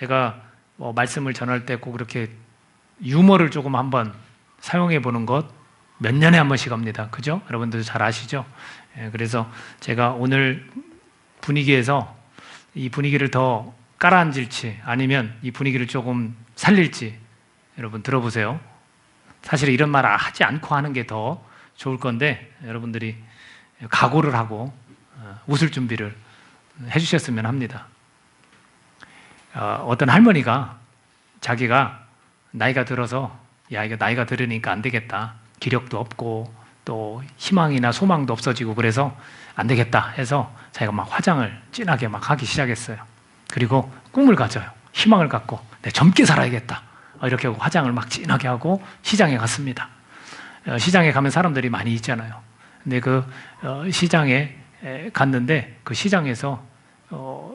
제가 말씀을 전할 때 꼭 이렇게 유머를 조금 한번 사용해 보는 것 몇 년에 한 번씩 합니다. 그죠? 여러분들 잘 아시죠? 그래서 제가 오늘 분위기에서 이 분위기를 더 깔아앉을지 아니면 이 분위기를 조금 살릴지 여러분 들어보세요. 사실 이런 말 하지 않고 하는 게 더 좋을 건데 여러분들이 각오를 하고 웃을 준비를 해주셨으면 합니다. 어떤 할머니가 자기가 나이가 들어서 야 이거 나이가 들으니까 안 되겠다. 기력도 없고 또 희망이나 소망도 없어지고 그래서 안 되겠다 해서 자기가 막 화장을 진하게 막 하기 시작했어요. 그리고 꿈을 가져요. 희망을 갖고 내 젊게 살아야겠다. 이렇게 하고 화장을 막 진하게 하고 시장에 갔습니다. 시장에 가면 사람들이 많이 있잖아요. 근데 그 시장에 갔는데 그 시장에서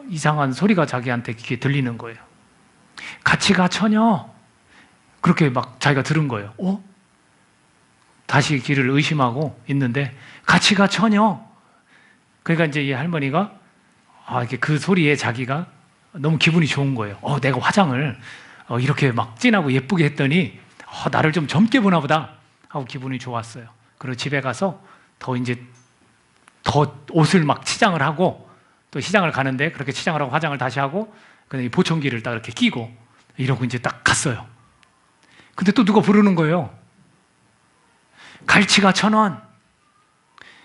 이상한 소리가 자기한테 귀에 들리는 거예요. 같이 가 처녀. 그렇게 막 자기가 들은 거예요. 다시 길을 의심하고 있는데 같이 가 처녀. 그러니까 이제 이 할머니가 이렇게 그 소리에 자기가 너무 기분이 좋은 거예요. 내가 화장을 이렇게 막 진하고 예쁘게 했더니 나를 좀 젊게 보나 보다 하고 기분이 좋았어요. 그리고 집에 가서 더 옷을 막 치장을 하고 또 시장을 가는데 그렇게 치장을 하고 화장을 다시 하고 그다음에 보청기를 딱 이렇게 끼고 이러고 이제 딱 갔어요. 근데 또 누가 부르는 거예요. 갈치가 1,000원.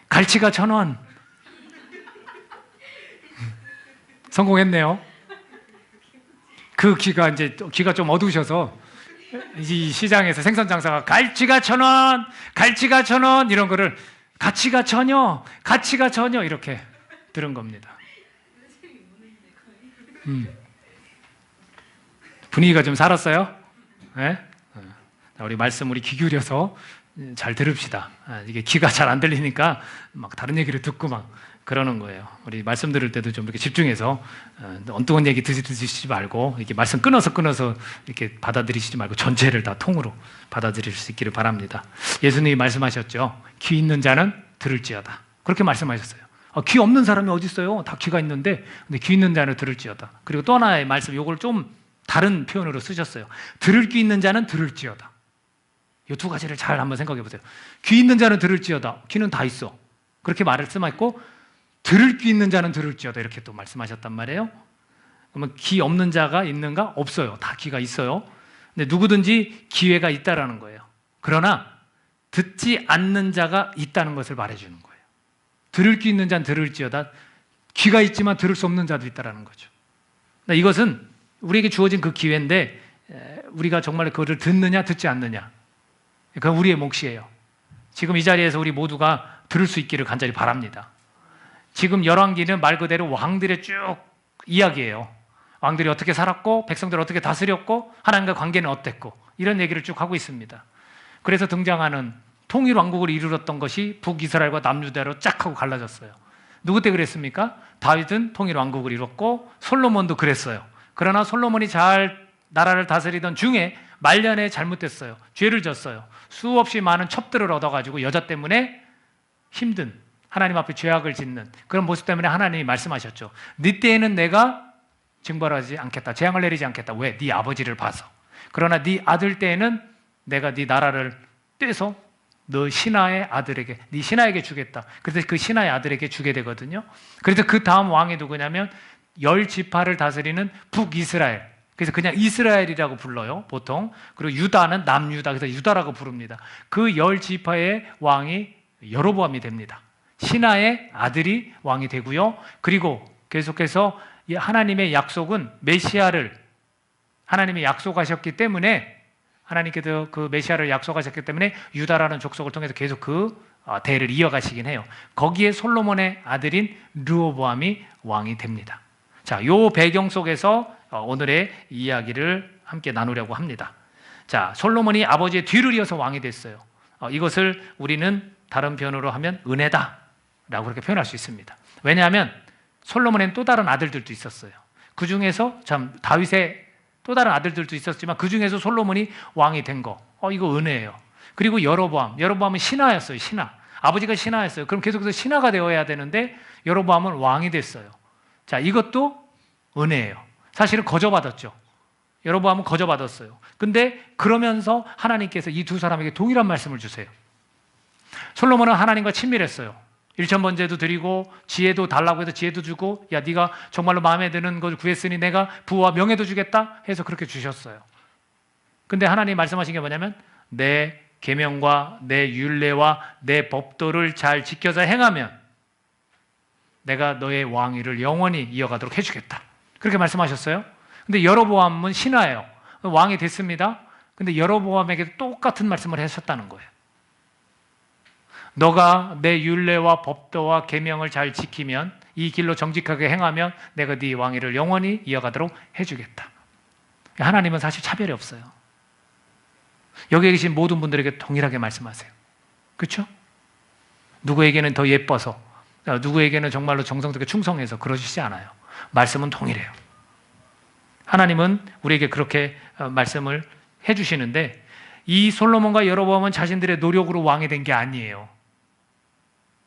갈치가 1,000원. 성공했네요. 그 귀가 좀 어두우셔서 이 시장에서 생선 장사가 갈치가 1,000원, 갈치가 1,000원 이런 거를 가치가 처녀, 가치가 처녀 이렇게 들은 겁니다. 분위기가 좀 살았어요? 네? 우리 말씀 우리 귀 기울여서 잘 들읍시다. 이게 귀가 잘 안 들리니까 막 다른 얘기를 듣고 막 그러는 거예요. 우리 말씀 들을 때도 좀 이렇게 집중해서 엉뚱한 얘기 드시지 말고 이렇게 말씀 끊어서 이렇게 받아들이시지 말고 전체를 다 통으로 받아들일 수 있기를 바랍니다. 예수님이 말씀하셨죠. 귀 있는 자는 들을지어다. 그렇게 말씀하셨어요. 귀 없는 사람이 어디 있어요? 다 귀가 있는데 근데 귀 있는 자는 들을지어다. 그리고 또 하나의 말씀, 요걸 좀 다른 표현으로 쓰셨어요. 들을 귀 있는 자는 들을지어다. 이 두 가지를 잘 한번 생각해 보세요. 귀 있는 자는 들을지어다. 귀는 다 있어. 그렇게 말씀하셨고 들을 귀 있는 자는 들을지어다 이렇게 또 말씀하셨단 말이에요. 그러면 귀 없는 자가 있는가? 없어요. 다 귀가 있어요. 근데 누구든지 기회가 있다라는 거예요. 그러나 듣지 않는 자가 있다는 것을 말해주는 거예요. 들을 귀 있는 자는 들을지어다. 귀가 있지만 들을 수 없는 자도 있다라는 거죠. 이것은 우리에게 주어진 그 기회인데 우리가 정말 그것을 듣느냐 듣지 않느냐 그건 우리의 몫이에요. 지금 이 자리에서 우리 모두가 들을 수 있기를 간절히 바랍니다. 지금 열왕기는 말 그대로 왕들의 쭉 이야기예요. 왕들이 어떻게 살았고 백성들을 어떻게 다스렸고 하나님과 관계는 어땠고 이런 얘기를 쭉 하고 있습니다. 그래서 등장하는 통일왕국을 이루었던 것이 북이스라엘과 남유다로 쫙 하고 갈라졌어요. 누구 때 그랬습니까? 다윗은 통일왕국을 이뤘고 솔로몬도 그랬어요. 그러나 솔로몬이 잘 나라를 다스리던 중에 말년에 잘못됐어요. 죄를 졌어요. 수없이 많은 첩들을 얻어가지고 여자 때문에 힘든 하나님 앞에 죄악을 짓는 그런 모습 때문에 하나님이 말씀하셨죠. 네 때에는 내가 징벌하지 않겠다. 재앙을 내리지 않겠다. 왜? 네 아버지를 봐서. 그러나 네 아들 때에는 내가 네 나라를 떼서 너 신하의 아들에게, 네 신하에게 주겠다. 그래서 그 신하의 아들에게 주게 되거든요. 그래서 그 다음 왕이 누구냐면 10지파를 다스리는 북이스라엘. 그래서 그냥 이스라엘이라고 불러요, 보통. 그리고 유다는 남유다. 그래서 유다라고 부릅니다. 그 10지파의 왕이 여로보암이 됩니다. 신하의 아들이 왕이 되고요. 그리고 계속해서 하나님의 약속은 메시아를 하나님이 약속하셨기 때문에 하나님께서 그 메시아를 약속하셨기 때문에 유다라는 족속을 통해서 계속 그 대를 이어가시긴 해요. 거기에 솔로몬의 아들인 르호보암이 왕이 됩니다. 자, 요 배경 속에서 오늘의 이야기를 함께 나누려고 합니다. 자, 솔로몬이 아버지의 뒤를 이어서 왕이 됐어요. 이것을 우리는 다른 표현으로 하면 은혜다 라고 그렇게 표현할 수 있습니다. 왜냐하면 솔로몬에는 또 다른 아들들도 있었어요. 그 중에서 참 다윗의 또 다른 아들들도 있었지만 그 중에서 솔로몬이 왕이 된 거, 이거 은혜예요. 그리고 여로보암은 신하였어요. 신하. 아버지가 신하였어요. 그럼 계속해서 신하가 되어야 되는데 여로보암은 왕이 됐어요. 자, 이것도 은혜예요. 사실은 거저받았죠. 여로보암은 거저받았어요. 근데 그러면서 하나님께서 이 두 사람에게 동일한 말씀을 주세요. 솔로몬은 하나님과 친밀했어요. 일천번제도 드리고 지혜도 달라고 해서 지혜도 주고, 야 네가 정말로 마음에 드는 걸 구했으니 내가 부와 명예도 주겠다 해서 그렇게 주셨어요. 근데 하나님이 말씀하신 게 뭐냐면 내 계명과 내 율례와 내 법도를 잘 지켜서 행하면 내가 너의 왕위를 영원히 이어가도록 해주겠다. 그렇게 말씀하셨어요. 근데 여로보암은 신하예요. 왕이 됐습니다. 근데 여로보암에게 똑같은 말씀을 하셨다는 거예요. 너가 내 율례와 법도와 계명을 잘 지키면, 이 길로 정직하게 행하면 내가 네 왕위를 영원히 이어가도록 해주겠다. 하나님은 사실 차별이 없어요. 여기에 계신 모든 분들에게 동일하게 말씀하세요. 그렇죠? 누구에게는 더 예뻐서, 누구에게는 정말로 정성스럽게 충성해서 그러시지 않아요. 말씀은 동일해요. 하나님은 우리에게 그렇게 말씀을 해주시는데, 이 솔로몬과 여로보암은 자신들의 노력으로 왕이 된 게 아니에요.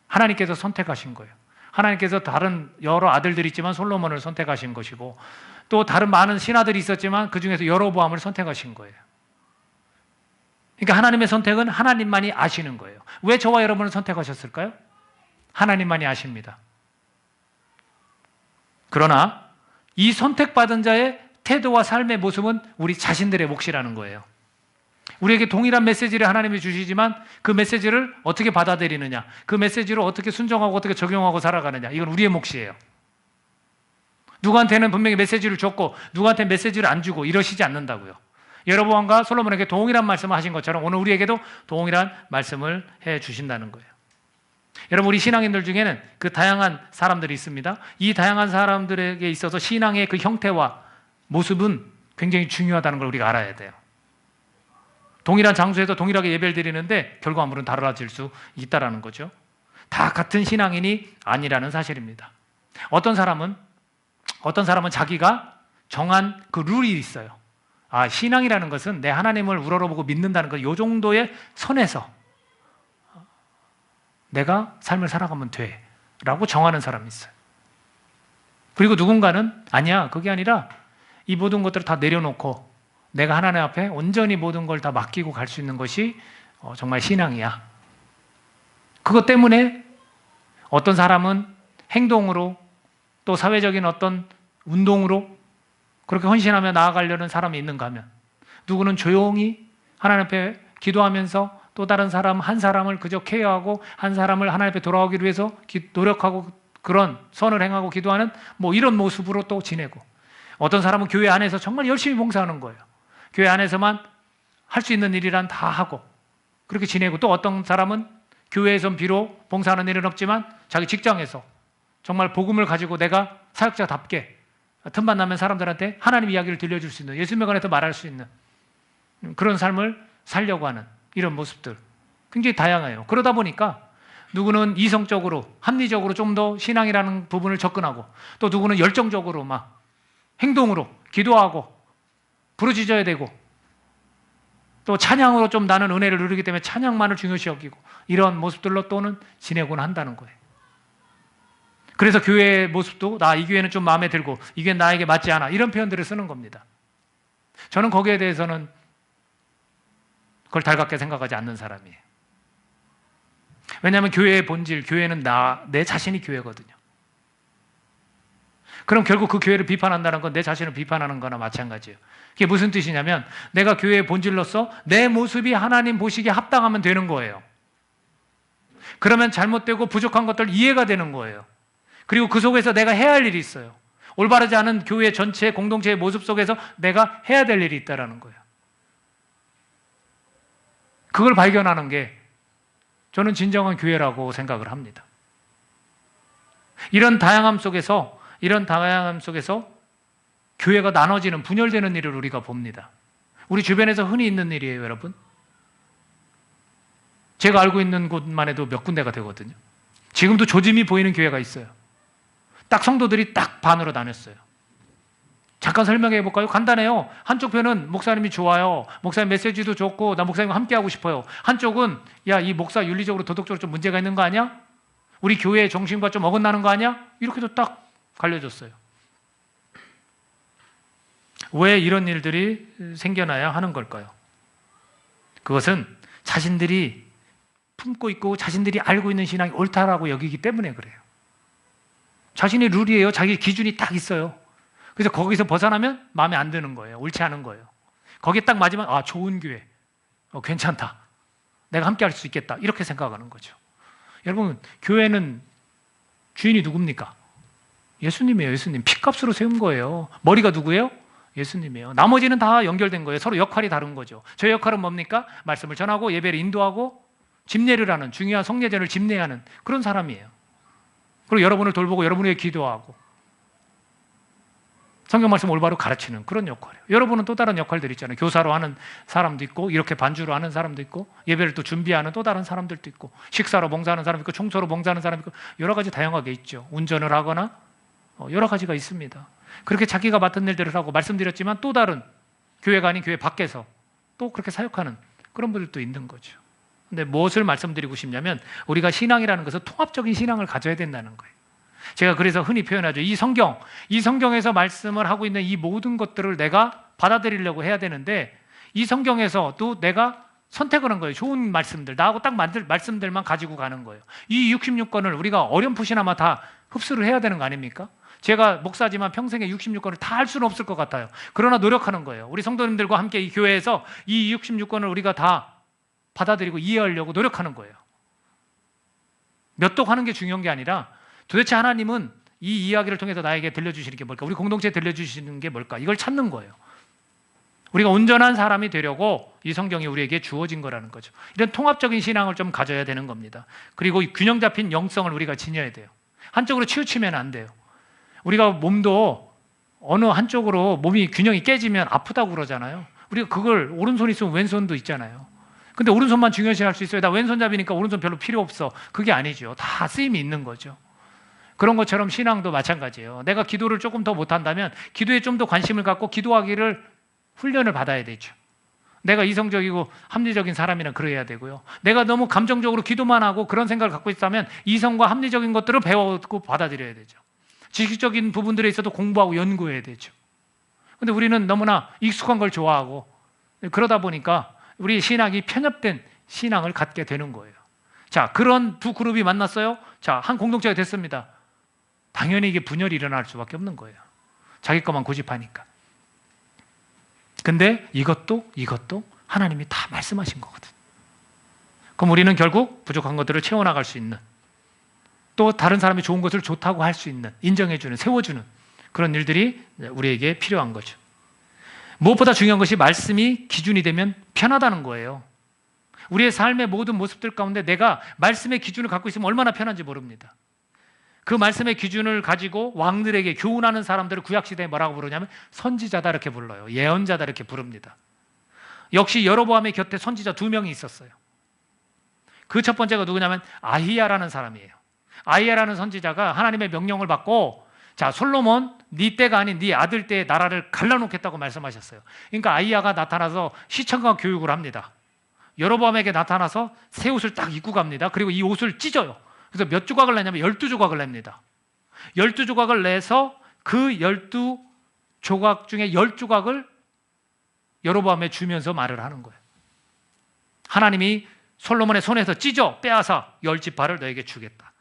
하나님께서 선택하신 거예요. 하나님께서 다른 여러 아들들이 있지만 솔로몬을 선택하신 것이고, 또 다른 많은 신하들이 있었지만 그 중에서 여로보암을 선택하신 거예요. 그러니까 하나님의 선택은 하나님만이 아시는 거예요. 왜 저와 여러분을 선택하셨을까요? 하나님만이 아십니다. 그러나 이 선택받은 자의 태도와 삶의 모습은 우리 자신들의 몫이라는 거예요. 우리에게 동일한 메시지를 하나님이 주시지만 그 메시지를 어떻게 받아들이느냐, 그 메시지를 어떻게 순종하고 어떻게 적용하고 살아가느냐, 이건 우리의 몫이에요. 누구한테는 분명히 메시지를 줬고 누구한테는 메시지를 안 주고 이러시지 않는다고요. 여로보암과 솔로몬에게 동일한 말씀을 하신 것처럼 오늘 우리에게도 동일한 말씀을 해 주신다는 거예요. 여러분, 우리 신앙인들 중에는 그 다양한 사람들이 있습니다. 이 다양한 사람들에게 있어서 신앙의 그 형태와 모습은 굉장히 중요하다는 걸 우리가 알아야 돼요. 동일한 장소에서 동일하게 예배를 드리는데 결과물은 달라질 수 있다는 거죠. 다 같은 신앙인이 아니라는 사실입니다. 어떤 사람은 자기가 정한 그 룰이 있어요. 아, 신앙이라는 것은 내 하나님을 우러러보고 믿는다는 것, 이 정도의 선에서 내가 삶을 살아가면 돼 라고 정하는 사람이 있어요. 그리고 누군가는 아니야, 그게 아니라 이 모든 것들을 다 내려놓고 내가 하나님 앞에 온전히 모든 걸 다 맡기고 갈 수 있는 것이 정말 신앙이야. 그것 때문에 어떤 사람은 행동으로, 또 사회적인 어떤 운동으로 그렇게 헌신하며 나아가려는 사람이 있는가 하면, 누구는 조용히 하나님 앞에 기도하면서 또 다른 사람 한 사람을 그저 케어하고 한 사람을 하나님 앞에 돌아오기 위해서 노력하고 그런 선을 행하고 기도하는 뭐 이런 모습으로 또 지내고, 어떤 사람은 교회 안에서 정말 열심히 봉사하는 거예요. 교회 안에서만 할 수 있는 일이란 다 하고 그렇게 지내고, 또 어떤 사람은 교회에선 비록 봉사하는 일은 없지만 자기 직장에서 정말 복음을 가지고 내가 사역자답게 틈만 나면 사람들한테 하나님 이야기를 들려줄 수 있는, 예수님에 관해서 말할 수 있는 그런 삶을 살려고 하는 이런 모습들 굉장히 다양해요. 그러다 보니까 누구는 이성적으로, 합리적으로 좀 더 신앙이라는 부분을 접근하고, 또 누구는 열정적으로 막 행동으로 기도하고 부르짖어야 되고, 또 찬양으로 좀 나는 은혜를 누리기 때문에 찬양만을 중요시 여기고, 이런 모습들로 또는 지내곤 한다는 거예요. 그래서 교회의 모습도 나 이 교회는 좀 마음에 들고 이 교회는 나에게 맞지 않아, 이런 표현들을 쓰는 겁니다. 저는 거기에 대해서는 그걸 달갑게 생각하지 않는 사람이에요. 왜냐하면 교회의 본질, 교회는 내 자신이 교회거든요. 그럼 결국 그 교회를 비판한다는 건 내 자신을 비판하는 거나 마찬가지예요. 그게 무슨 뜻이냐면 내가 교회의 본질로서 내 모습이 하나님 보시기에 합당하면 되는 거예요. 그러면 잘못되고 부족한 것들 이해가 되는 거예요. 그리고 그 속에서 내가 해야 할 일이 있어요. 올바르지 않은 교회 전체 공동체의 모습 속에서 내가 해야 될 일이 있다는 거예요. 그걸 발견하는 게 저는 진정한 교회라고 생각을 합니다. 이런 다양함 속에서 교회가 나눠지는, 분열되는 일을 우리가 봅니다. 우리 주변에서 흔히 있는 일이에요, 여러분. 제가 알고 있는 곳만 해도 몇 군데가 되거든요. 지금도 조짐이 보이는 교회가 있어요. 딱 성도들이 딱 반으로 나눴어요. 잠깐 설명해 볼까요? 간단해요. 한쪽 편은 목사님이 좋아요. 목사님 메시지도 좋고 나 목사님과 함께 하고 싶어요. 한쪽은 야, 이 목사 윤리적으로 도덕적으로 좀 문제가 있는 거 아니야? 우리 교회의 정신과 좀 어긋나는 거 아니야? 이렇게도 딱 갈려졌어요. 왜 이런 일들이 생겨나야 하는 걸까요? 그것은 자신들이 품고 있고 자신들이 알고 있는 신앙이 옳다라고 여기기 때문에 그래요. 자신의 룰이에요. 자기 기준이 딱 있어요. 그래서 거기서 벗어나면 마음에 안 드는 거예요. 옳지 않은 거예요. 거기에 딱 맞으면 좋은 교회, 괜찮다. 내가 함께 할 수 있겠다. 이렇게 생각하는 거죠. 여러분, 교회는 주인이 누굽니까? 예수님이에요. 예수님. 피값으로 세운 거예요. 머리가 누구예요? 예수님이에요. 나머지는 다 연결된 거예요. 서로 역할이 다른 거죠. 저희 역할은 뭡니까? 말씀을 전하고 예배를 인도하고 집례를 하는, 중요한 성례전을 집례하는 그런 사람이에요. 그리고 여러분을 돌보고 여러분을 위해 기도하고 성경 말씀 올바로 가르치는 그런 역할이에요. 여러분은 또 다른 역할들이 있잖아요. 교사로 하는 사람도 있고 이렇게 반주로 하는 사람도 있고 예배를 또 준비하는 또 다른 사람들도 있고 식사로 봉사하는 사람도 있고 청소로 봉사하는 사람도 있고 여러 가지 다양하게 있죠. 운전을 하거나 여러 가지가 있습니다. 그렇게 자기가 맡은 일들을 하고 말씀드렸지만 또 다른 교회가 아닌 교회 밖에서 또 그렇게 사역하는 그런 분들도 있는 거죠. 근데 무엇을 말씀드리고 싶냐면 우리가 신앙이라는 것은 통합적인 신앙을 가져야 된다는 거예요. 제가 그래서 흔히 표현하죠. 이 성경에서 말씀을 하고 있는 이 모든 것들을 내가 받아들이려고 해야 되는데 이 성경에서 또 내가 선택을 한 거예요. 좋은 말씀들, 나하고 딱 맞을 말씀들만 가지고 가는 거예요. 이 66권을 우리가 어렴풋이나마 다 흡수를 해야 되는 거 아닙니까? 제가 목사지만 평생에 66권을 다 할 수는 없을 것 같아요. 그러나 노력하는 거예요. 우리 성도님들과 함께 이 교회에서 이 66권을 우리가 다 받아들이고 이해하려고 노력하는 거예요. 몇 독 하는 게 중요한 게 아니라 도대체 하나님은 이 이야기를 통해서 나에게 들려주시는 게 뭘까? 우리 공동체에 들려주시는 게 뭘까? 이걸 찾는 거예요. 우리가 온전한 사람이 되려고 이 성경이 우리에게 주어진 거라는 거죠. 이런 통합적인 신앙을 좀 가져야 되는 겁니다. 그리고 이 균형 잡힌 영성을 우리가 지녀야 돼요. 한쪽으로 치우치면 안 돼요. 우리가 몸도 어느 한쪽으로 몸이 균형이 깨지면 아프다고 그러잖아요. 우리가 그걸 오른손 있으면 왼손도 있잖아요. 근데 오른손만 중요시할 수 있어요. 나 왼손잡이니까 오른손 별로 필요 없어. 그게 아니죠. 다 쓰임이 있는 거죠. 그런 것처럼 신앙도 마찬가지예요. 내가 기도를 조금 더 못한다면 기도에 좀 더 관심을 갖고 기도하기를 훈련을 받아야 되죠. 내가 이성적이고 합리적인 사람이란 그래야 되고요. 내가 너무 감정적으로 기도만 하고 그런 생각을 갖고 있다면 이성과 합리적인 것들을 배우고 받아들여야 되죠. 지식적인 부분들에 있어도 공부하고 연구해야 되죠. 근데 우리는 너무나 익숙한 걸 좋아하고 그러다 보니까 우리 신앙이 편협된 신앙을 갖게 되는 거예요. 자, 그런 두 그룹이 만났어요. 자, 한 공동체가 됐습니다. 당연히 이게 분열이 일어날 수밖에 없는 거예요. 자기 것만 고집하니까. 근데 이것도 하나님이 다 말씀하신 거거든. 그럼 우리는 결국 부족한 것들을 채워나갈 수 있는, 또 다른 사람이 좋은 것을 좋다고 할 수 있는, 인정해주는, 세워주는 그런 일들이 우리에게 필요한 거죠. 무엇보다 중요한 것이 말씀이 기준이 되면 편하다는 거예요. 우리의 삶의 모든 모습들 가운데 내가 말씀의 기준을 갖고 있으면 얼마나 편한지 모릅니다. 그 말씀의 기준을 가지고 왕들에게 교훈하는 사람들을 구약시대에 뭐라고 부르냐면 선지자다 이렇게 불러요. 예언자다 이렇게 부릅니다. 역시 여로보암의 곁에 선지자 2명이 있었어요. 그 첫 번째가 누구냐면 아히야라는 사람이에요. 아히야라는 선지자가 하나님의 명령을 받고, 자, 솔로몬 네 때가 아닌 네 아들 때의 나라를 갈라놓겠다고 말씀하셨어요. 그러니까 아히야가 나타나서 시청각 교육을 합니다. 여로보암에게 나타나서 새 옷을 딱 입고 갑니다. 그리고 이 옷을 찢어요. 그래서 몇 조각을 내냐면 12조각을 냅니다. 12조각을 내서 그 12조각 중에 10조각을 여로보암에 주면서 말을 하는 거예요. 하나님이 솔로몬의 손에서 찢어 빼앗아 10지파를 너에게 주겠다.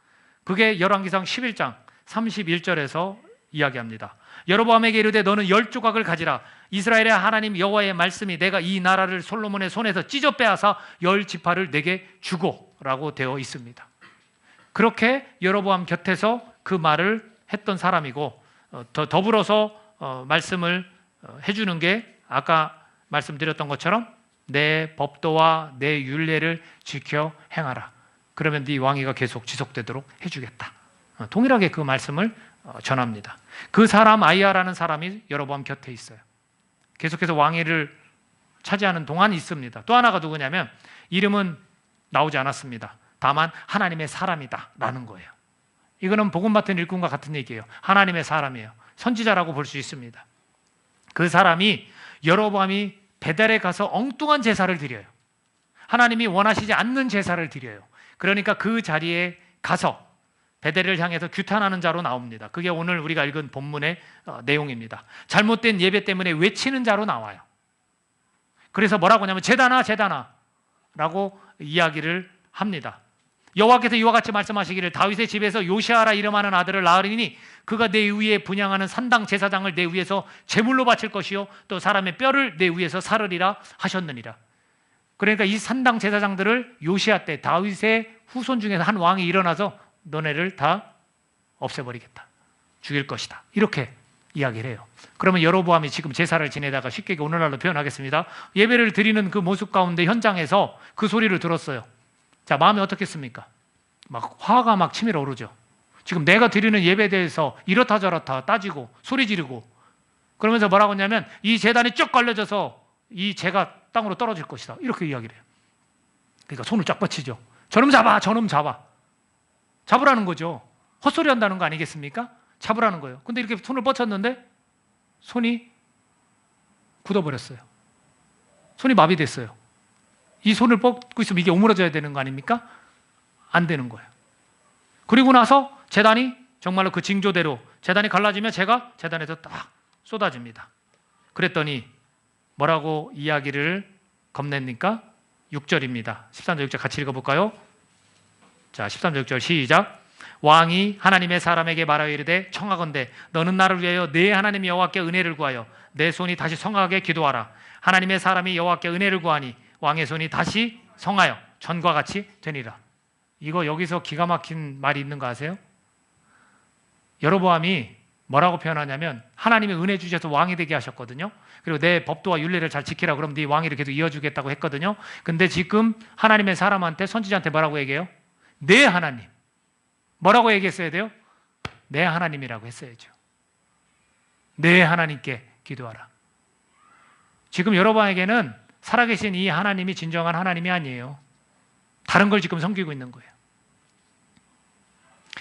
그게 열왕기상 11장 31절에서 이야기합니다. 여로보암에게 이르되 너는 10조각을 가지라. 이스라엘의 하나님 여호와의 말씀이 내가 이 나라를 솔로몬의 손에서 찢어 빼앗아 10지파를 내게 주고 라고 되어 있습니다. 그렇게 여로보암 곁에서 그 말을 했던 사람이고, 더불어서 말씀을 해주는 게 아까 말씀드렸던 것처럼 내 법도와 내 율례를 지켜 행하라. 그러면 네 왕위가 계속 지속되도록 해주겠다. 동일하게 그 말씀을 전합니다. 그 사람 아히야라는 사람이 여로보암 곁에 있어요. 계속해서 왕위를 차지하는 동안 있습니다. 또 하나가 누구냐면 이름은 나오지 않았습니다. 다만 하나님의 사람이다 라는 거예요. 이거는 복음 맡은 일꾼과 같은 얘기예요. 하나님의 사람이에요. 선지자라고 볼 수 있습니다. 그 사람이 여로보암이 베델에 가서 엉뚱한 제사를 드려요. 하나님이 원하시지 않는 제사를 드려요. 그러니까 그 자리에 가서 베델을 향해서 규탄하는 자로 나옵니다. 그게 오늘 우리가 읽은 본문의 내용입니다. 잘못된 예배 때문에 외치는 자로 나와요. 그래서 뭐라고 하냐면 제단아 제단아 라고 이야기를 합니다. 여호와께서 이와 같이 말씀하시기를 다윗의 집에서 요시아라 이름하는 아들을 낳으리니 그가 내 위에 분향하는 산당 제사장을 내 위에서 제물로 바칠 것이요 또 사람의 뼈를 내 위에서 사르리라 하셨느니라. 그러니까 이 산당 제사장들을 요시아 때 다윗의 후손 중에서 한 왕이 일어나서 너네를 다 없애버리겠다, 죽일 것이다, 이렇게 이야기를 해요. 그러면 여로보암이 지금 제사를 지내다가 쉽게 오늘날로 표현하겠습니다. 예배를 드리는 그 모습 가운데 현장에서 그 소리를 들었어요. 자, 마음이 어떻겠습니까? 막 화가 막 치밀어 오르죠. 지금 내가 드리는 예배에 대해서 이렇다 저렇다 따지고 소리 지르고 그러면서 뭐라고 하냐면 이 제단이 쭉 걸려져서 이 재가 땅으로 떨어질 것이다, 이렇게 이야기를 해요. 그러니까 손을 쫙 뻗치죠. 저놈 잡아, 저놈 잡아. 잡으라는 거죠. 헛소리 한다는 거 아니겠습니까? 잡으라는 거예요. 근데 이렇게 손을 뻗쳤는데 손이 굳어버렸어요. 손이 마비됐어요. 이 손을 뻗고 있으면 이게 오므러져야 되는 거 아닙니까? 안 되는 거예요. 그리고 나서 제단이 정말로 그 징조대로 제단이 갈라지면 제가 제단에서 딱 쏟아집니다. 그랬더니 뭐라고 이야기를 건넵니까? 6절입니다. 13절 6절 같이 읽어볼까요? 자, 13절 6절 시작. 왕이 하나님의 사람에게 말하여 이르되 청하건대 너는 나를 위하여 내 하나님 여호와께 은혜를 구하여 내 손이 다시 성하게 기도하라. 하나님의 사람이 여호와께 은혜를 구하니 왕의 손이 다시 성하여 전과 같이 되니라. 이거 여기서 기가 막힌 말이 있는 거 아세요? 여로보암이 뭐라고 표현하냐면 하나님의 은혜 주셔서 왕이 되게 하셨거든요. 그리고 내 법도와 율례를 잘 지키라 그럼 네 왕위를 계속 이어주겠다고 했거든요. 근데 지금 하나님의 사람한테 선지자한테 뭐라고 얘기해요? 내 하나님. 뭐라고 얘기했어야 돼요? 내 하나님이라고 했어야죠. 내 하나님께 기도하라. 지금 여러분에게는 살아계신 이 하나님이 진정한 하나님이 아니에요. 다른 걸 지금 섬기고 있는 거예요.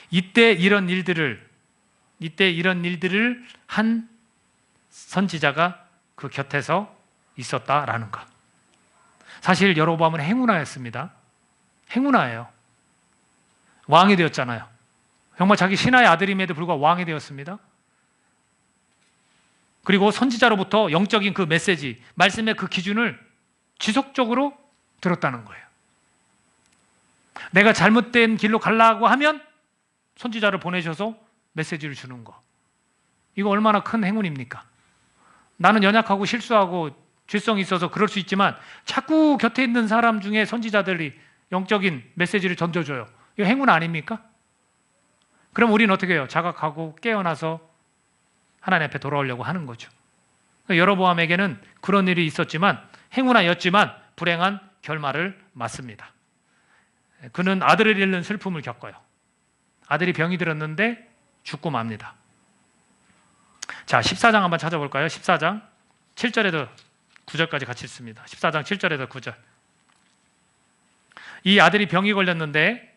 이때 이런 일들을 한 선지자가 그 곁에서 있었다라는 것. 사실 여로보암은 행운아였습니다. 행운아예요. 왕이 되었잖아요. 정말 자기 신하의 아들임에도 불구하고 왕이 되었습니다. 그리고 선지자로부터 영적인 그 메시지, 말씀의 그 기준을 지속적으로 들었다는 거예요. 내가 잘못된 길로 가려고 하면 선지자를 보내셔서 메시지를 주는 거. 이거 얼마나 큰 행운입니까? 나는 연약하고 실수하고 죄성이 있어서 그럴 수 있지만 자꾸 곁에 있는 사람 중에 선지자들이 영적인 메시지를 던져줘요. 이거 행운 아닙니까? 그럼 우리는 어떻게 해요? 자각하고 깨어나서 하나님 앞에 돌아오려고 하는 거죠. 여로보암에게는 그런 일이 있었지만 행운아였지만 불행한 결말을 맞습니다. 그는 아들을 잃는 슬픔을 겪어요. 아들이 병이 들었는데 죽고 맙니다. 자, 14장 한번 찾아볼까요? 14장 7절에도 9절까지 같이 읽습니다. 14장 7절에서 9절. 이 아들이 병이 걸렸는데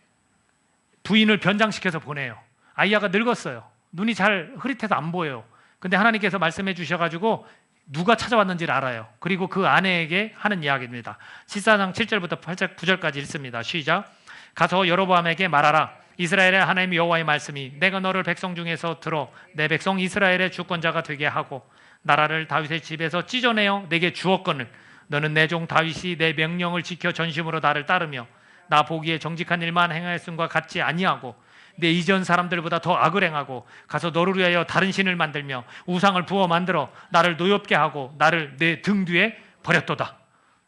부인을 변장시켜서 보내요. 아이야가 늙었어요. 눈이 잘 흐릿해서 안 보여요. 근데 하나님께서 말씀해 주셔가지고 누가 찾아왔는지를 알아요. 그리고 그 아내에게 하는 이야기입니다. 14장 7절부터 8절 9절까지 읽습니다. 시작. 가서 여로보암에게 말하라. 이스라엘의 하나님 여호와의 말씀이 내가 너를 백성 중에서 들어 내 백성 이스라엘의 주권자가 되게 하고 나라를 다윗의 집에서 찢어내어 내게 주었거늘 너는 내 종 다윗이 내 명령을 지켜 전심으로 나를 따르며 나 보기에 정직한 일만 행하였음과 같지 아니하고 내 이전 사람들보다 더 악을 행하고 가서 너를 위하여 다른 신을 만들며 우상을 부어 만들어 나를 노엽게 하고 나를 내 등 뒤에 버렸도다.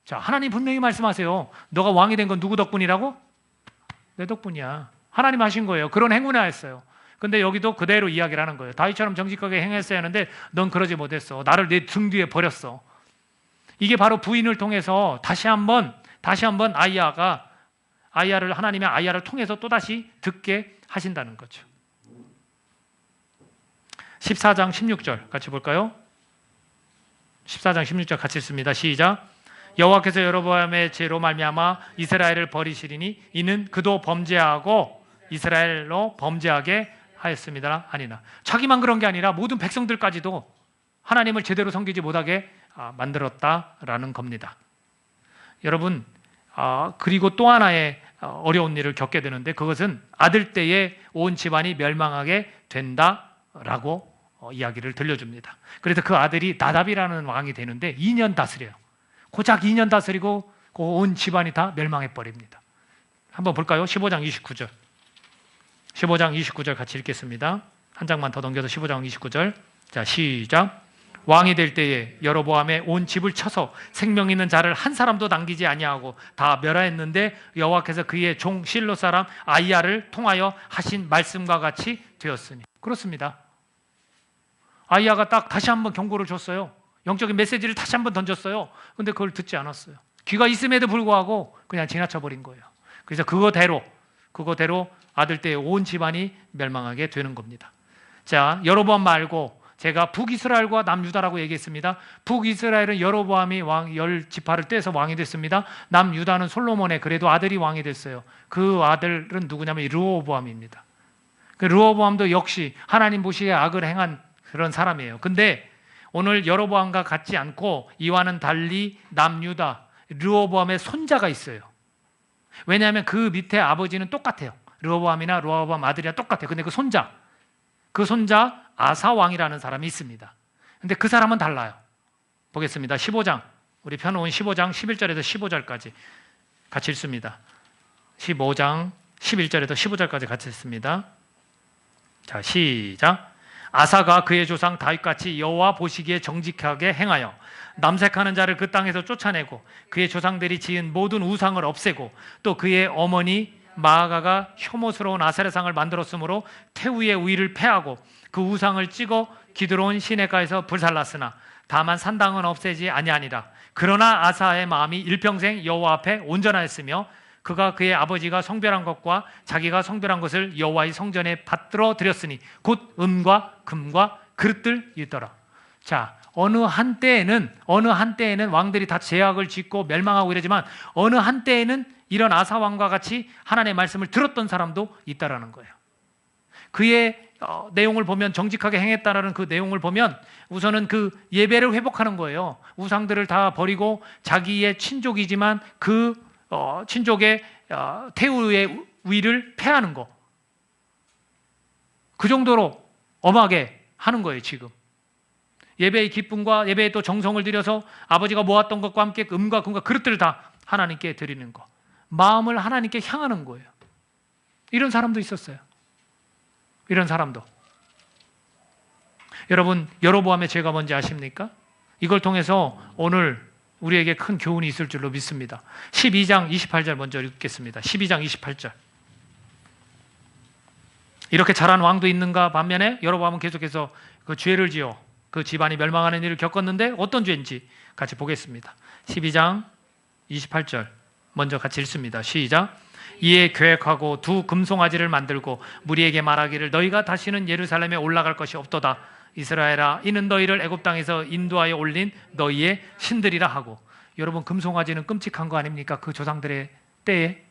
자, 하나님 분명히 말씀하세요. 너가 왕이 된 건 누구 덕분이라고? 내 덕분이야. 하나님 하신 거예요. 그런 행운이었어요. 근데 여기도 그대로 이야기를 하는 거예요. 다윗처럼 정직하게 행했어야 하는데 넌 그러지 못했어. 나를 내 등 뒤에 버렸어. 이게 바로 부인을 통해서 다시 한번 아이야를 하나님의 아이야를 통해서 또다시 듣게 하신다는 거죠. 14장 16절 같이 볼까요? 14장 16절 같이 읽습니다. 시작. 여호와께서 여로보암의 죄로 말미암아 이스라엘을 버리시리니 이는 그도 범죄하고 이스라엘로 범죄하게 하였습니다. 아니나. 자기만 그런 게 아니라 모든 백성들까지도 하나님을 제대로 섬기지 못하게 만들었다라는 겁니다. 여러분, 그리고 또 하나의 어려운 일을 겪게 되는데 그것은 아들 때에 온 집안이 멸망하게 된다라고 이야기를 들려줍니다. 그래서 그 아들이 나답이라는 왕이 되는데 2년 다스려요. 고작 2년 다스리고 온 집안이 다 멸망해 버립니다. 한번 볼까요? 15장 29절. 15장 29절 같이 읽겠습니다. 한 장만 더 넘겨서 15장 29절. 자, 시작. 왕이 될 때에 여로보암의 온 집을 쳐서 생명 있는 자를 한 사람도 남기지 아니하고 다 멸하였는데 여호와께서 그의 종 실로 사람 아이야를 통하여 하신 말씀과 같이 되었으니. 그렇습니다. 아이야가 딱 다시 한번 경고를 줬어요. 영적인 메시지를 다시 한번 던졌어요. 근데 그걸 듣지 않았어요. 귀가 있음에도 불구하고 그냥 지나쳐 버린 거예요. 그래서 그거대로 아들 때에 온 집안이 멸망하게 되는 겁니다. 자, 여로보암 말고 제가 북이스라엘과 남유다라고 얘기했습니다. 북이스라엘은 여로보암이 왕 10지파를 떼서 왕이 됐습니다. 남유다는 솔로몬의 그래도 아들이 왕이 됐어요. 그 아들은 누구냐면 르호보암입니다. 그 르호보암도 역시 하나님 보시기에 악을 행한 그런 사람이에요. 근데 오늘 여로보암과 같지 않고 이와는 달리 남유다 르호보암의 손자가 있어요. 왜냐하면 그 밑에 아버지는 똑같아요. 르호보암이나 르호보암 아들이랑 똑같아요. 근데 그 손자 아사 왕이라는 사람이 있습니다. 근데 그 사람은 달라요. 보겠습니다. 15장 우리 펴놓은 15장 11절에서 15절까지 같이 읽습니다. 15장 11절에서 15절까지 같이 읽습니다. 자, 시작. 아사가 그의 조상 다윗같이 여호와 보시기에 정직하게 행하여 남색하는 자를 그 땅에서 쫓아내고 그의 조상들이 지은 모든 우상을 없애고 또 그의 어머니 마아가가 혐오스러운 아세라상을 만들었으므로 태우의 우위를 패하고 그 우상을 찍어 기드론 시내가에서 불살랐으나 다만 산당은 없애지 아니하니라. 그러나 아사의 마음이 일평생 여호와 앞에 온전하였으며 그가 그의 아버지가 성별한 것과 자기가 성별한 것을 여호와의 성전에 받들어 드렸으니 곧 은과 금과 그릇들 있더라. 자, 어느 한때에는 왕들이 다 제약을 짓고 멸망하고 이러지만 어느 한때에는 이런 아사 왕과 같이 하나님의 말씀을 들었던 사람도 있다라는 거예요. 그의 내용을 보면 정직하게 행했다라는 그 내용을 보면 우선은 그 예배를 회복하는 거예요. 우상들을 다 버리고 자기의 친족이지만 그 친족의 태우의 위를 패하는 거. 그 정도로 엄하게 하는 거예요, 지금. 예배의 기쁨과 예배의 또 정성을 들여서 아버지가 모았던 것과 함께 금과 금과 그릇들을 다 하나님께 드리는 거. 마음을 하나님께 향하는 거예요. 이런 사람도 있었어요. 이런 사람도. 여러분, 여로보암의 죄가 뭔지 아십니까? 이걸 통해서 오늘 우리에게 큰 교훈이 있을 줄로 믿습니다. 12장 28절 먼저 읽겠습니다. 12장 28절. 이렇게 잘한 왕도 있는가? 반면에 여로보암은 계속해서 그 죄를 지어 그 집안이 멸망하는 일을 겪었는데 어떤 죄인지 같이 보겠습니다. 12장 28절 먼저 같이 읽습니다. 시작. 이에 계획하고 두 금송아지를 만들고 무리에게 말하기를 너희가 다시는 예루살렘에 올라갈 것이 없도다. 이스라엘아, 이는 너희를 애굽 땅에서 인도하여 올린 너희의 신들이라 하고. 여러분, 금송아지는 끔찍한 거 아닙니까? 그 조상들의 때에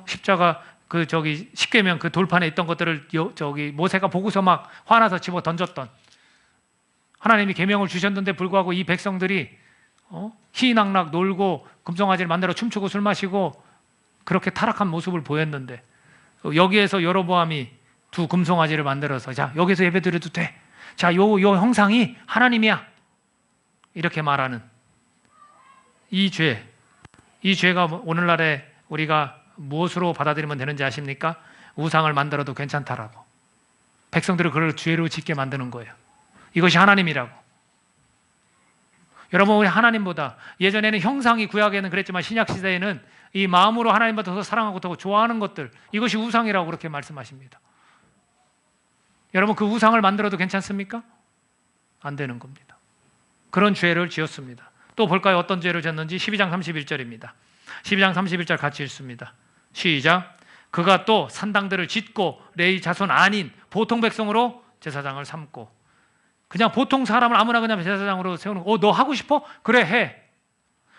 십자가 십계명 그 돌판에 있던 것들을 모세가 보고서 막 화나서 집어 던졌던, 하나님이 계명을 주셨는데 불구하고 이 백성들이 희낙낙 놀고 금송아지를 만들어 춤추고 술 마시고 그렇게 타락한 모습을 보였는데 여기에서 여로보암이 두 금송아지를 만들어서 자, 여기서 예배드려도 돼. 자, 요 형상이 하나님이야. 이렇게 말하는 이 죄가 오늘날에 우리가 무엇으로 받아들이면 되는지 아십니까? 우상을 만들어도 괜찮다라고. 백성들을 그걸 죄로 짓게 만드는 거예요. 이것이 하나님이라고. 여러분, 우리 하나님보다 예전에는 형상이 구약에는 그랬지만 신약시대에는 이 마음으로 하나님보다 더 사랑하고 더 좋아하는 것들, 이것이 우상이라고 그렇게 말씀하십니다. 여러분, 그 우상을 만들어도 괜찮습니까? 안 되는 겁니다. 그런 죄를 지었습니다. 또 볼까요? 어떤 죄를 지었는지 12장 31절입니다. 12장 31절 같이 읽습니다. 시작. 그가 또 산당들을 짓고 레위 자손 아닌 보통 백성으로 제사장을 삼고. 그냥 보통 사람을 아무나 그냥 제사장으로 세우는 거. 너 하고 싶어? 그래, 해.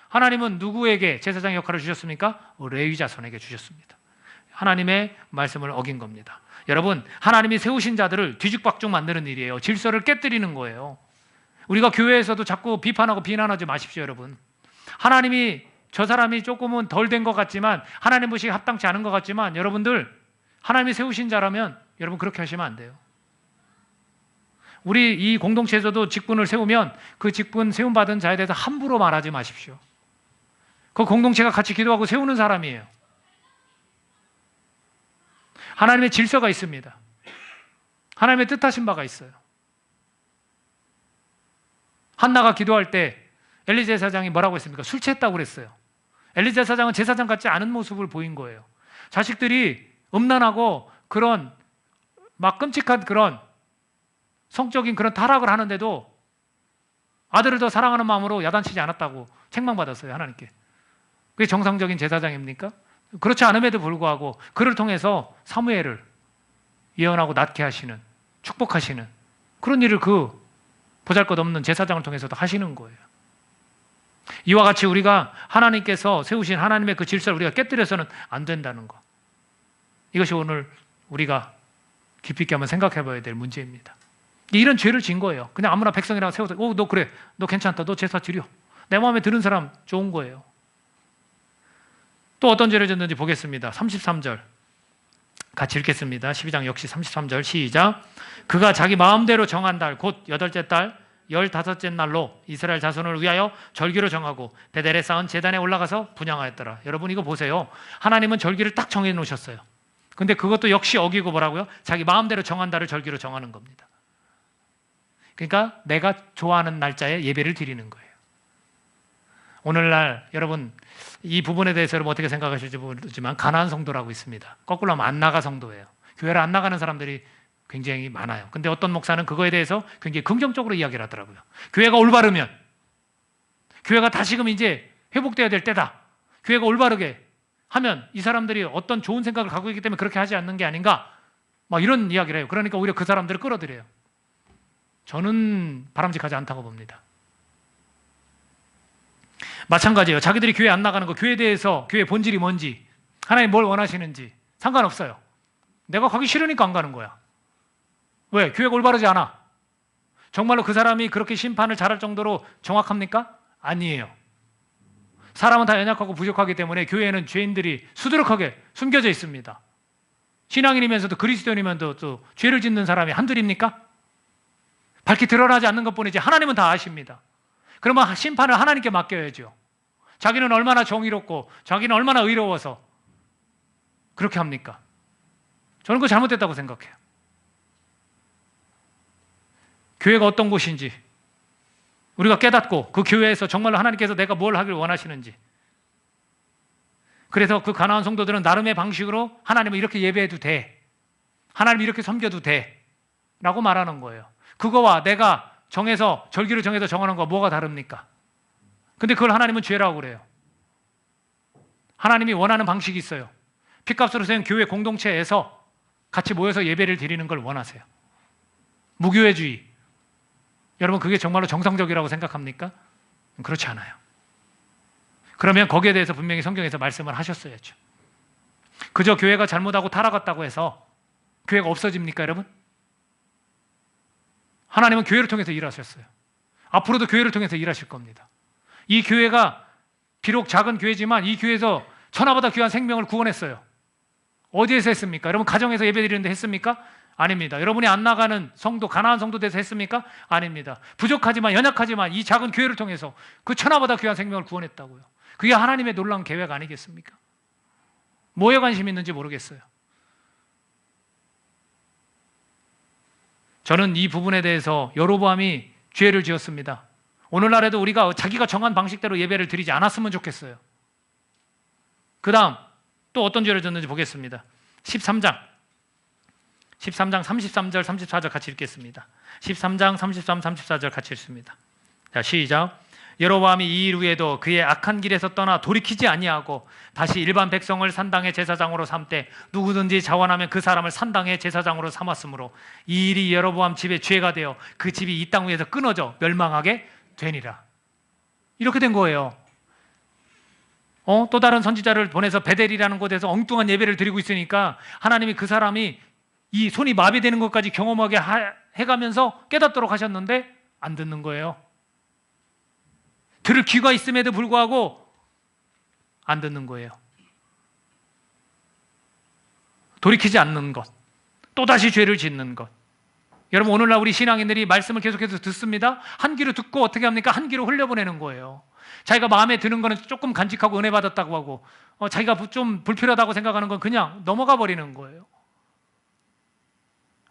하나님은 누구에게 제사장 역할을 주셨습니까? 레위 자손에게 주셨습니다. 하나님의 말씀을 어긴 겁니다. 여러분, 하나님이 세우신 자들을 뒤죽박죽 만드는 일이에요. 질서를 깨뜨리는 거예요. 우리가 교회에서도 자꾸 비판하고 비난하지 마십시오, 여러분. 하나님이 저 사람이 조금은 덜 된 것 같지만 하나님 보시기에 합당치 않은 것 같지만 여러분들 하나님이 세우신 자라면 여러분 그렇게 하시면 안 돼요. 우리 이 공동체에서도 직분을 세우면 그 직분 세움받은 자에 대해서 함부로 말하지 마십시오. 그 공동체가 같이 기도하고 세우는 사람이에요. 하나님의 질서가 있습니다. 하나님의 뜻하신 바가 있어요. 한나가 기도할 때 엘리 제사장이 뭐라고 했습니까? 술 취했다고 그랬어요. 엘리 제사장은 제사장 같지 않은 모습을 보인 거예요. 자식들이 음란하고 그런 막 끔찍한 그런 성적인 그런 타락을 하는데도 아들을 더 사랑하는 마음으로 야단치지 않았다고 책망받았어요, 하나님께. 그게 정상적인 제사장입니까? 그렇지 않음에도 불구하고 그를 통해서 사무엘을 예언하고 낫게 하시는, 축복하시는 그런 일을 그 보잘것없는 제사장을 통해서도 하시는 거예요. 이와 같이 우리가 하나님께서 세우신 하나님의 그 질서를 우리가 깨뜨려서는 안 된다는 것. 이것이 오늘 우리가 깊이 있게 한번 생각해 봐야 될 문제입니다. 이런 죄를 진 거예요. 그냥 아무나 백성이라고 세워서 너 그래, 너 괜찮다, 너 제사 드려. 내 마음에 드는 사람 좋은 거예요. 또 어떤 죄를 졌는지 보겠습니다. 33절 같이 읽겠습니다. 12장 역시 33절 시작. 그가 자기 마음대로 정한 달 곧 8째 달 15째 날로 이스라엘 자손을 위하여 절기를 정하고 베델에 쌓은 제단에 올라가서 분향하였더라. 여러분 이거 보세요. 하나님은 절기를 딱 정해 놓으셨어요. 근데 그것도 역시 어기고 뭐라고요? 자기 마음대로 정한 달을 절기로 정하는 겁니다. 그러니까 내가 좋아하는 날짜에 예배를 드리는 거예요. 오늘날 여러분 이 부분에 대해서 여러분 어떻게 생각하실지 모르지만 가나안 성도라고 있습니다. 거꾸로 하면 안 나가 성도예요. 교회를 안 나가는 사람들이 굉장히 많아요. 근데 어떤 목사는 그거에 대해서 굉장히 긍정적으로 이야기를 하더라고요. 교회가 올바르면, 교회가 다시금 이제 회복돼야 될 때다. 교회가 올바르게 하면 이 사람들이 어떤 좋은 생각을 갖고 있기 때문에 그렇게 하지 않는 게 아닌가? 막 이런 이야기를 해요. 그러니까 오히려 그 사람들을 끌어들여요. 저는 바람직하지 않다고 봅니다. 마찬가지예요. 자기들이 교회 안 나가는 거, 교회에 대해서 교회 본질이 뭔지, 하나님 뭘 원하시는지 상관없어요. 내가 가기 싫으니까 안 가는 거야. 왜? 교회가 올바르지 않아. 정말로 그 사람이 그렇게 심판을 잘할 정도로 정확합니까? 아니에요. 사람은 다 연약하고 부족하기 때문에 교회에는 죄인들이 수두룩하게 숨겨져 있습니다. 신앙인이면서도 그리스도인이면서도 또 죄를 짓는 사람이 한둘입니까? 밝히 드러나지 않는 것뿐이지 하나님은 다 아십니다. 그러면 심판을 하나님께 맡겨야죠. 자기는 얼마나 정의롭고 자기는 얼마나 의로워서 그렇게 합니까? 저는 그거 잘못됐다고 생각해요. 교회가 어떤 곳인지 우리가 깨닫고 그 교회에서 정말로 하나님께서 내가 뭘 하길 원하시는지, 그래서 그 가나안 성도들은 나름의 방식으로 하나님을 이렇게 예배해도 돼, 하나님을 이렇게 섬겨도 돼 라고 말하는 거예요. 그거와 내가 정해서 절기를 정해서 정하는 거 뭐가 다릅니까? 근데 그걸 하나님은 죄라고 그래요. 하나님이 원하는 방식이 있어요. 핏값으로 세운 교회 공동체에서 같이 모여서 예배를 드리는 걸 원하세요. 무교회주의, 여러분 그게 정말로 정상적이라고 생각합니까? 그렇지 않아요. 그러면 거기에 대해서 분명히 성경에서 말씀을 하셨어야죠. 그저 교회가 잘못하고 타락했다고 해서 교회가 없어집니까, 여러분? 하나님은 교회를 통해서 일하셨어요. 앞으로도 교회를 통해서 일하실 겁니다. 이 교회가 비록 작은 교회지만 이 교회에서 천하보다 귀한 생명을 구원했어요. 어디에서 했습니까? 여러분 가정에서 예배드리는데 했습니까? 아닙니다. 여러분이 안 나가는 성도, 가나안 성도 돼서 했습니까? 아닙니다. 부족하지만 연약하지만 이 작은 교회를 통해서 그 천하보다 귀한 생명을 구원했다고요. 그게 하나님의 놀라운 계획 아니겠습니까? 뭐에 관심이 있는지 모르겠어요. 저는 이 부분에 대해서 여로보암이 죄를 지었습니다. 오늘날에도 우리가 자기가 정한 방식대로 예배를 드리지 않았으면 좋겠어요. 그 다음 또 어떤 죄를 졌는지 보겠습니다. 13장 33절 34절 같이 읽겠습니다. 13장 33, 34절 같이 읽습니다. 자, 시작. 여로보암이 이 일 후에도 그의 악한 길에서 떠나 돌이키지 아니하고 다시 일반 백성을 산당의 제사장으로 삼되 누구든지 자원하면 그 사람을 산당의 제사장으로 삼았으므로 이 일이 여로보암 집에 죄가 되어 그 집이 이 땅 위에서 끊어져 멸망하게 되니라. 이렇게 된 거예요. 또 다른 선지자를 보내서 베델이라는 곳에서 엉뚱한 예배를 드리고 있으니까 하나님이 그 사람이 이 손이 마비되는 것까지 경험하게 해가면서 깨닫도록 하셨는데 안 듣는 거예요. 들을 귀가 있음에도 불구하고 안 듣는 거예요. 돌이키지 않는 것, 또다시 죄를 짓는 것. 여러분, 오늘날 우리 신앙인들이 말씀을 계속해서 듣습니다. 한 귀로 듣고 어떻게 합니까? 한 귀로 흘려보내는 거예요. 자기가 마음에 드는 거는 조금 간직하고 은혜 받았다고 하고, 자기가 좀 불필요하다고 생각하는 건 그냥 넘어가 버리는 거예요.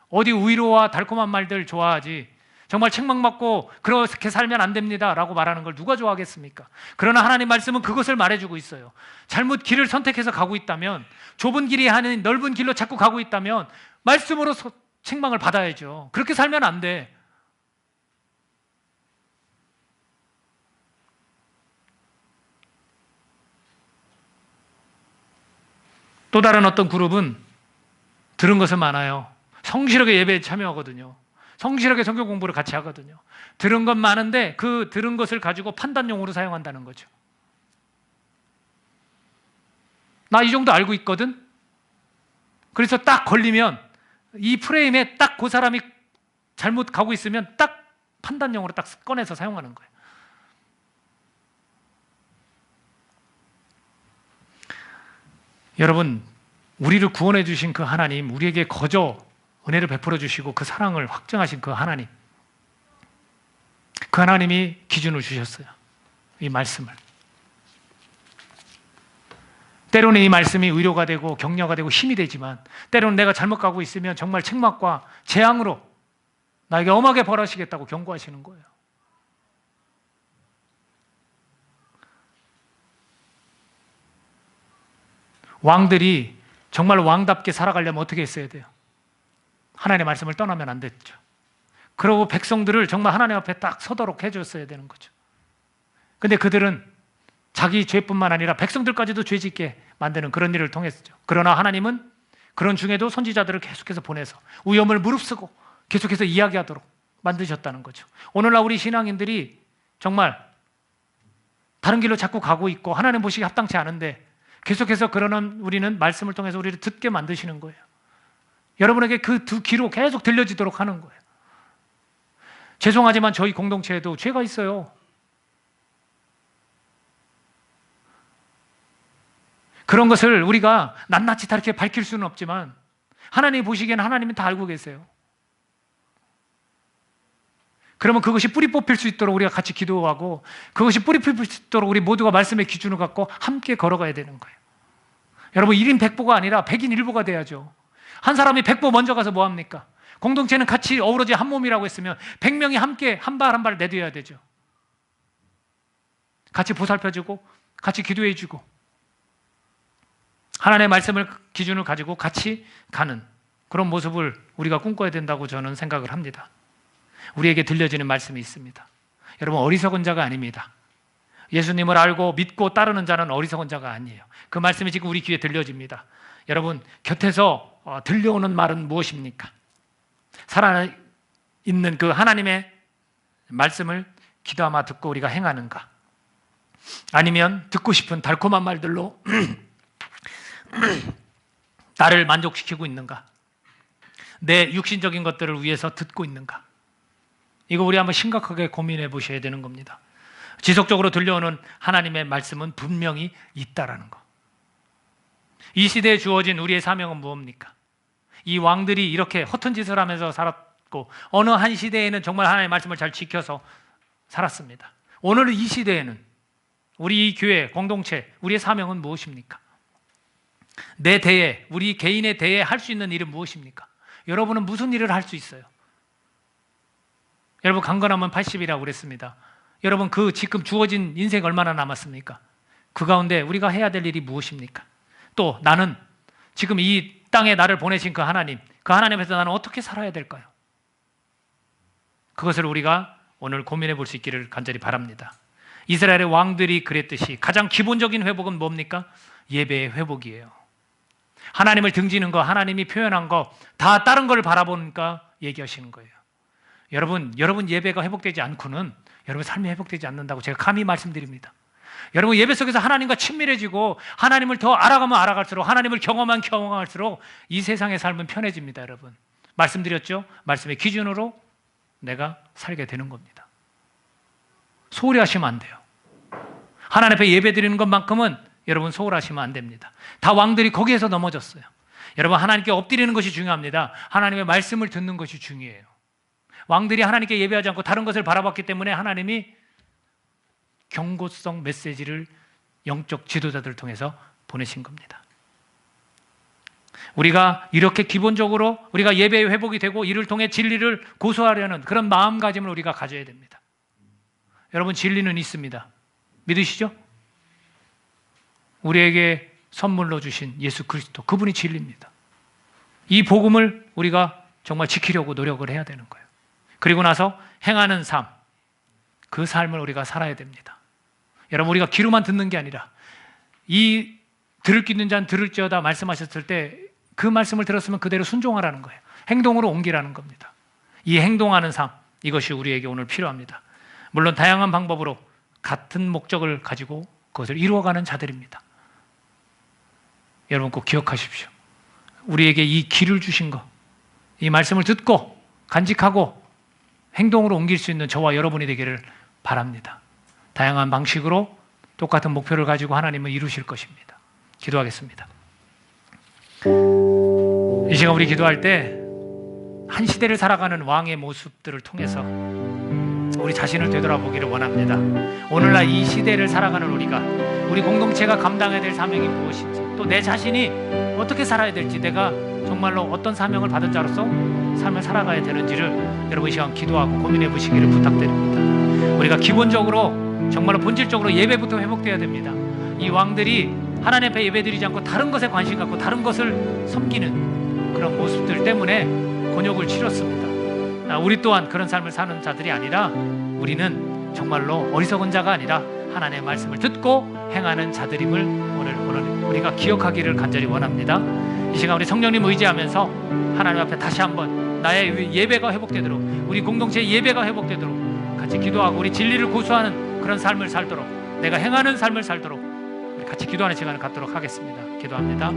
어디 위로와 달콤한 말들 좋아하지, 정말 책망받고 그렇게 살면 안 됩니다 라고 말하는 걸 누가 좋아하겠습니까? 그러나 하나님 말씀은 그것을 말해주고 있어요. 잘못 길을 선택해서 가고 있다면, 좁은 길이 아닌 넓은 길로 자꾸 가고 있다면 말씀으로 책망을 받아야죠. 그렇게 살면 안 돼. 또 다른 어떤 그룹은 들은 것은 많아요. 성실하게 예배에 참여하거든요. 성실하게 성경 공부를 같이 하거든요. 들은 건 많은데 그 들은 것을 가지고 판단용으로 사용한다는 거죠. 나 이 정도 알고 있거든? 그래서 딱 걸리면 이 프레임에 딱 그 사람이 잘못 가고 있으면 딱 판단용으로 딱 꺼내서 사용하는 거예요. 여러분, 우리를 구원해 주신 그 하나님, 우리에게 거저 은혜를 베풀어 주시고 그 사랑을 확증하신 그 하나님, 그 하나님이 기준을 주셨어요. 이 말씀을. 때로는 이 말씀이 위로가 되고 격려가 되고 힘이 되지만, 때로는 내가 잘못 가고 있으면 정말 책망과 재앙으로 나에게 엄하게 벌하시겠다고 경고하시는 거예요. 왕들이 정말 왕답게 살아가려면 어떻게 했어야 돼요? 하나님의 말씀을 떠나면 안 됐죠. 그러고 백성들을 정말 하나님 앞에 딱 서도록 해줬어야 되는 거죠. 근데 그들은 자기 죄뿐만 아니라 백성들까지도 죄짓게 만드는 그런 일을 통했죠. 그러나 하나님은 그런 중에도 선지자들을 계속해서 보내서 위험을 무릅쓰고 계속해서 이야기하도록 만드셨다는 거죠. 오늘날 우리 신앙인들이 정말 다른 길로 자꾸 가고 있고 하나님 보시기 합당치 않은데 계속해서 그러는 우리는 말씀을 통해서 우리를 듣게 만드시는 거예요. 여러분에게 그 두 귀로 계속 들려지도록 하는 거예요. 죄송하지만 저희 공동체에도 죄가 있어요. 그런 것을 우리가 낱낱이 다 이렇게 밝힐 수는 없지만 하나님이 보시기에는 하나님은 다 알고 계세요. 그러면 그것이 뿌리 뽑힐 수 있도록 우리가 같이 기도하고, 그것이 뿌리 뽑힐 수 있도록 우리 모두가 말씀의 기준을 갖고 함께 걸어가야 되는 거예요. 여러분, 1인 100보가 아니라 100인 1보가 돼야죠. 한 사람이 100보 먼저 가서 뭐 합니까? 공동체는 같이 어우러져 한 몸이라고 했으면 100명이 함께 한 발 한 발 내뎌야 되죠. 같이 보살펴주고 같이 기도해주고 하나님의 말씀을 기준을 가지고 같이 가는 그런 모습을 우리가 꿈꿔야 된다고 저는 생각을 합니다. 우리에게 들려지는 말씀이 있습니다. 여러분, 어리석은 자가 아닙니다. 예수님을 알고 믿고 따르는 자는 어리석은 자가 아니에요. 그 말씀이 지금 우리 귀에 들려집니다. 여러분, 곁에서 들려오는 말은 무엇입니까? 살아있는 그 하나님의 말씀을 기도하며 듣고 우리가 행하는가? 아니면 듣고 싶은 달콤한 말들로 나를 만족시키고 있는가? 내 육신적인 것들을 위해서 듣고 있는가? 이거 우리 한번 심각하게 고민해 보셔야 되는 겁니다. 지속적으로 들려오는 하나님의 말씀은 분명히 있다라는 거. 이 시대에 주어진 우리의 사명은 무엇입니까? 이 왕들이 이렇게 허튼 짓을 하면서 살았고 어느 한 시대에는 정말 하나님의 말씀을 잘 지켜서 살았습니다. 오늘 이 시대에는 우리 이 교회, 공동체, 우리의 사명은 무엇입니까? 내 대에, 우리 개인의 대에 할 수 있는 일은 무엇입니까? 여러분은 무슨 일을 할 수 있어요? 여러분, 강건하면 80이라고 그랬습니다. 여러분, 그 지금 주어진 인생 얼마나 남았습니까? 그 가운데 우리가 해야 될 일이 무엇입니까? 또 나는 지금 이 땅에 나를 보내신 그 하나님, 그 하나님에서 나는 어떻게 살아야 될까요? 그것을 우리가 오늘 고민해 볼 수 있기를 간절히 바랍니다. 이스라엘의 왕들이 그랬듯이 가장 기본적인 회복은 뭡니까? 예배의 회복이에요. 하나님을 등지는 거, 하나님이 표현한 거, 다 다른 걸 바라보니까 얘기하시는 거예요. 여러분 예배가 회복되지 않고는 여러분 삶이 회복되지 않는다고 제가 감히 말씀드립니다. 여러분, 예배 속에서 하나님과 친밀해지고 하나님을 더 알아가면 알아갈수록, 하나님을 경험하면 경험할수록 이 세상의 삶은 편해집니다. 여러분, 말씀드렸죠? 말씀의 기준으로 내가 살게 되는 겁니다. 소홀히 하시면 안 돼요. 하나님 앞에 예배 드리는 것만큼은 여러분 소홀하시면 안 됩니다. 다 왕들이 거기에서 넘어졌어요. 여러분 하나님께 엎드리는 것이 중요합니다. 하나님의 말씀을 듣는 것이 중요해요. 왕들이 하나님께 예배하지 않고 다른 것을 바라봤기 때문에 하나님이 경고성 메시지를 영적 지도자들을 통해서 보내신 겁니다. 우리가 이렇게 기본적으로 우리가 예배의 회복이 되고 이를 통해 진리를 고수하려는 그런 마음가짐을 우리가 가져야 됩니다. 여러분 진리는 있습니다. 믿으시죠? 우리에게 선물로 주신 예수 그리스도, 그분이 진리입니다. 이 복음을 우리가 정말 지키려고 노력을 해야 되는 거예요. 그리고 나서 행하는 삶, 그 삶을 우리가 살아야 됩니다. 여러분 우리가 귀로만 듣는 게 아니라 이 들을 끼는 자는 들을지어다 말씀하셨을 때 그 말씀을 들었으면 그대로 순종하라는 거예요. 행동으로 옮기라는 겁니다. 이 행동하는 삶, 이것이 우리에게 오늘 필요합니다. 물론 다양한 방법으로 같은 목적을 가지고 그것을 이루어가는 자들입니다. 여러분 꼭 기억하십시오. 우리에게 이 길을 주신 것, 이 말씀을 듣고 간직하고 행동으로 옮길 수 있는 저와 여러분이 되기를 바랍니다. 다양한 방식으로 똑같은 목표를 가지고 하나님은 이루실 것입니다. 기도하겠습니다. 이 시간 우리 기도할 때 한 시대를 살아가는 왕의 모습들을 통해서 우리 자신을 되돌아보기를 원합니다. 오늘날 이 시대를 살아가는 우리가, 우리 공동체가 감당해야 될 사명이 무엇인지, 또 내 자신이 어떻게 살아야 될지, 내가 정말로 어떤 사명을 받은 자로서 삶을 살아가야 되는지를 여러분 이 시간 기도하고 고민해 보시기를 부탁드립니다. 우리가 기본적으로 정말로 본질적으로 예배부터 회복되어야 됩니다. 이 왕들이 하나님 앞에 예배드리지 않고 다른 것에 관심 갖고 다른 것을 섬기는 그런 모습들 때문에 곤욕을 치렀습니다. 우리 또한 그런 삶을 사는 자들이 아니라 우리는 정말로 어리석은 자가 아니라 하나님의 말씀을 듣고 행하는 자들임을 오늘 우리가 기억하기를 간절히 원합니다. 이 시간 우리 성령님 의지하면서 하나님 앞에 다시 한번 나의 예배가 회복되도록, 우리 공동체의 예배가 회복되도록 같이 기도하고 우리 진리를 고수하는 그런 삶을 살도록, 내가 행하는 삶을 살도록 우리 같이 기도하는 시간을 갖도록 하겠습니다. 기도합니다.